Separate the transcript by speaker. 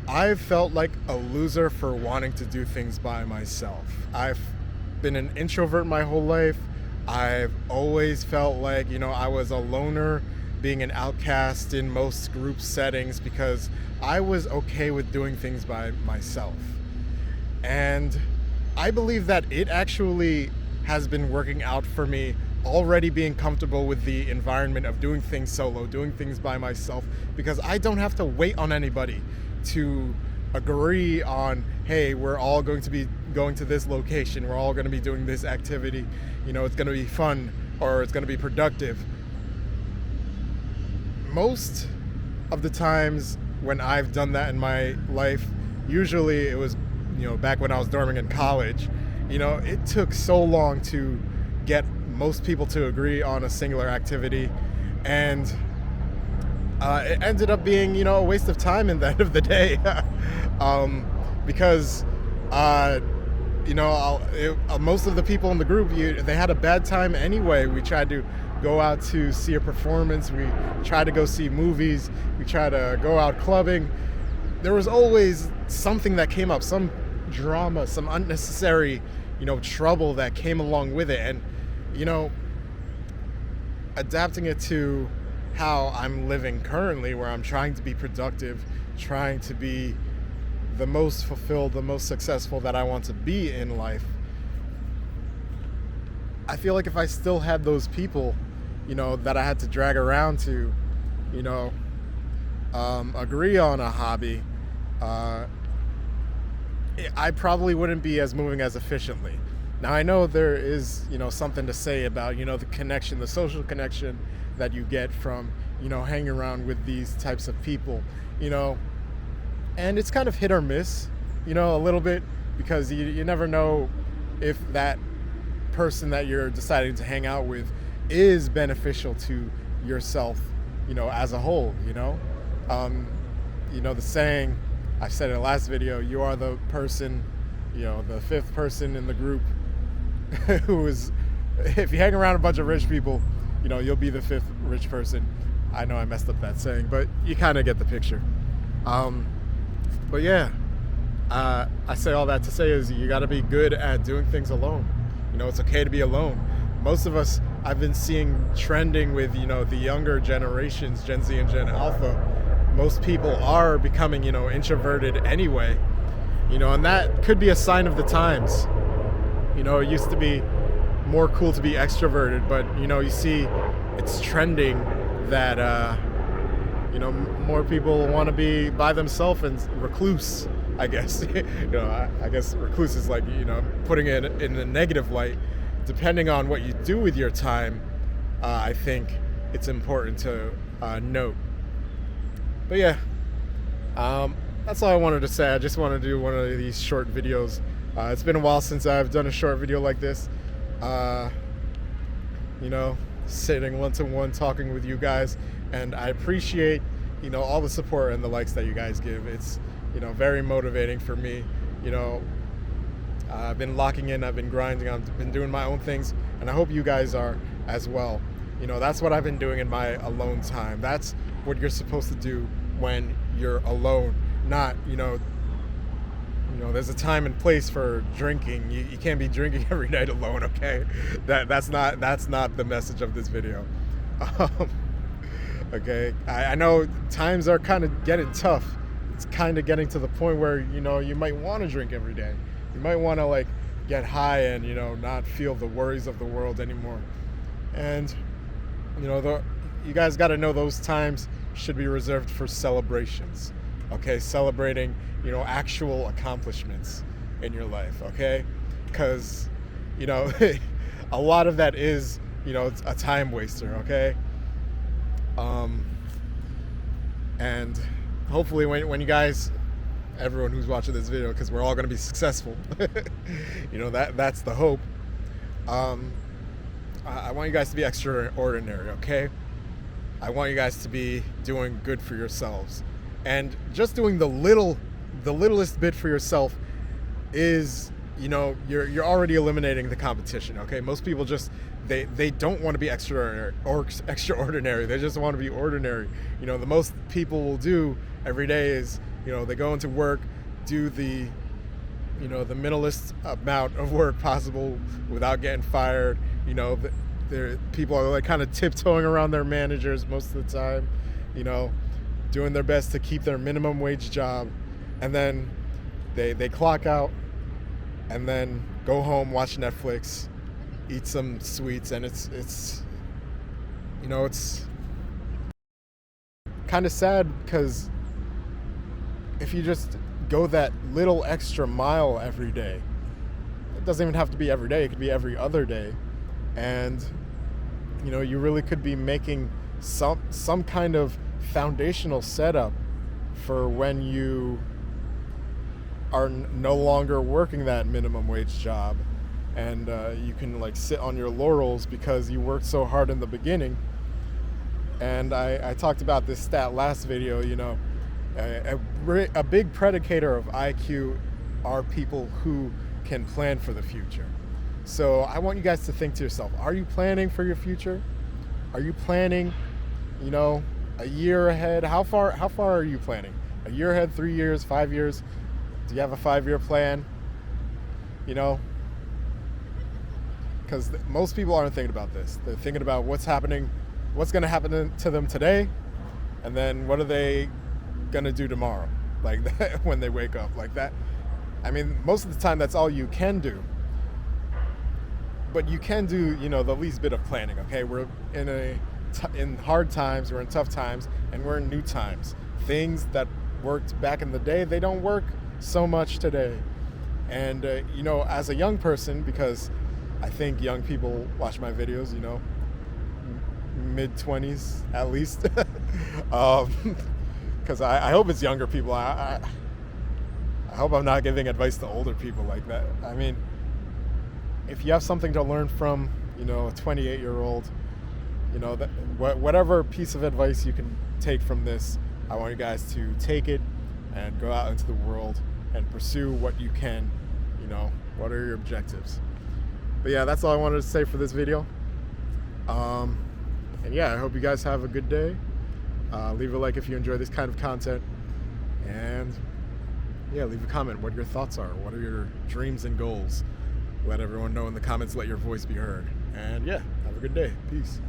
Speaker 1: I've felt like a loser for wanting to do things by myself. I've been an introvert my whole life. I've always felt like, I was a loner, being an outcast in most group settings because I was okay with doing things by myself. And I believe that it actually has been working out for me, already being comfortable with the environment of doing things solo, doing things by myself, because I don't have to wait on anybody to agree on, hey, we're all going to be going to this location, we're all going to be doing this activity, it's going to be fun or it's going to be productive. Most of the times when I've done that in my life, usually it was, back when I was dorming in college, it took so long to get most people to agree on a singular activity, and it ended up being, a waste of time in the end of the day, because, most of the people in the group, they had a bad time anyway. We tried to go out to see a performance. We tried to go see movies. We tried to go out clubbing. There was always something that came up, some drama, some unnecessary, trouble that came along with it. And, adapting it to how I'm living currently, where I'm trying to be productive, trying to be the most fulfilled, the most successful that I want to be in life. I feel like if I still had those people, that I had to drag around to, agree on a hobby, I probably wouldn't be as moving as efficiently. Now, I know there is, something to say about, the connection, the social connection that you get from, hanging around with these types of people, and it's kind of hit or miss, a little bit, because you never know if that person that you're deciding to hang out with is beneficial to yourself, as a whole, the saying, I said in the last video, you are the person, the fifth person in the group who is, if you hang around a bunch of rich people, you'll be the fifth rich person. I know I messed up that saying, but you kind of get the picture. But yeah, I say all that to say is you got to be good at doing things alone. It's okay to be alone. Most of us, I've been seeing trending with, the younger generations, Gen Z and Gen Alpha. Most people are becoming, introverted anyway, and that could be a sign of the times. It used to be more cool to be extroverted, but, you see it's trending that, more people want to be by themselves and recluse, I guess. I guess recluse is like, putting it in a negative light. Depending on what you do with your time, I think it's important to note. But yeah, that's all I wanted to say. I just wanted to do one of these short videos. It's been a while since I've done a short video like this. Sitting one-to-one talking with you guys, and I appreciate, all the support and the likes that you guys give. It's, very motivating for me. I've been locking in, I've been grinding, I've been doing my own things, and I hope you guys are as well. That's what I've been doing in my alone time. That's what you're supposed to do when you're alone. Not, there's a time and place for drinking. You can't be drinking every night alone, okay? That's not the message of this video. Okay, I know times are kind of getting tough. It's kind of getting to the point where, you might want to drink every day. You might want to get high and, not feel the worries of the world anymore. And, you guys got to know those times should be reserved for celebrations. Okay, celebrating, actual accomplishments in your life, okay? Because, a lot of that is, it's a time waster, okay? And hopefully when you guys, everyone who's watching this video, because we're all going to be successful, that's the hope. I want you guys to be extraordinary, okay? I want you guys to be doing good for yourselves. And just doing the littlest bit for yourself is, you're already eliminating the competition, okay? Most people just, they don't want to be extraordinary. They just want to be ordinary. The most people will do every day is, They go into work, do the the minimalist amount of work possible without getting fired. People are like kind of tiptoeing around their managers most of the time, doing their best to keep their minimum wage job, and then they clock out and then go home, watch Netflix, eat some sweets, and it's kind of sad, because if you just go that little extra mile every day, it doesn't even have to be every day, it could be every other day, and you really could be making some kind of foundational setup for when you are no longer working that minimum wage job, and you can like sit on your laurels because you worked so hard in the beginning. And I talked about this stat last video. A big predicator of IQ are people who can plan for the future. So I want you guys to think to yourself, are you planning for your future? Are you planning, a year ahead? How far are you planning? A year ahead, 3 years, 5 years? Do you have a 5-year plan? Because most people aren't thinking about this. They're thinking about what's going to happen to them today, and then what are they going to do tomorrow, like that, when they wake up, like that. I mean, most of the time that's all you can do. But you can do, the least bit of planning. Okay, we're in hard times, we're in tough times, and we're in new times. Things that worked back in the day, they don't work so much today. And as a young person, because I think young people watch my videos, mid-20s at least, because I hope it's younger people. I hope I'm not giving advice to older people like that. I mean, if you have something to learn from, a 28-year-old, whatever piece of advice you can take from this, I want you guys to take it and go out into the world and pursue what you can. What are your objectives? But yeah, that's all I wanted to say for this video. And yeah, I hope you guys have a good day. Leave a like if you enjoy this kind of content. And yeah, leave a comment what your thoughts are. What are your dreams and goals? Let everyone know in the comments. Let your voice be heard. And yeah, have a good day. Peace.